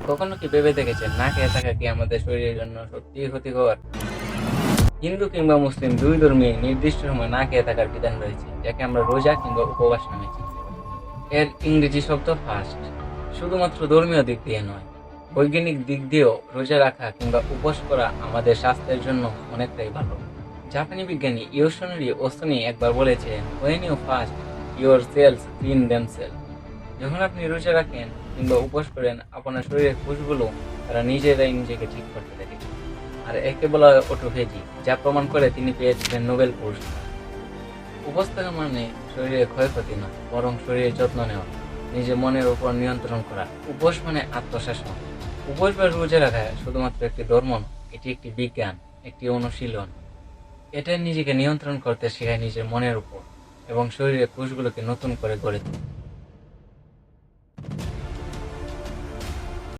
কখনো কি ভেবে দেখেছেন না খেয়ে থাকা কি আমাদের শরীরের জন্য সত্যিই ক্ষতিকর? হিন্দু কিংবা মুসলিম দুই ধর্মে নির্দিষ্ট সময় না খেয়ে থাকার বিধান রয়েছে, যাকে আমরা রোজা কিংবা উপবাস নামে চিনি। এর ইংরেজি শব্দ ফাস্ট। শুধুমাত্র ধর্মীয় দিক দিয়ে নয়, বৈজ্ঞানিক দিক দিয়েও রোজা রাখা কিংবা উপোস করা আমাদের স্বাস্থ্যের জন্য অনেকটাই ভালো। জাপানি বিজ্ঞানী ইয়োশিনোরি ওসুনি একবার বলেছেন, "When you fast, your cells clean themselves." যখন আপনি রোজা রাখেন কিংবা উপোস করেন, আপনার শরীরের কোষগুলো তারা নিজেরাই নিজেকে ঠিক করতে থাকে। আর একে বলা হয় অটোফেজি, যা প্রমাণ করে তিনি পেয়েছিলেন নোবেল পুরস্কার। উপোস থাকা মানে শরীরের ক্ষয়ক্ষতি নয়, বরং শরীরের যত্ন নেওয়া, নিজের মনের উপর নিয়ন্ত্রণ করা। উপোস মানে আত্মশাসন। উপোস বা রোজা রাখা শুধুমাত্র একটি ধর্ম নয়, এটি একটি বিজ্ঞান, একটি অনুশীলন। এটা নিজেকে নিয়ন্ত্রণ করতে শেখায় নিজের মনের উপর এবং শরীরের কোষগুলোকে নতুন করে গড়ে তোলে।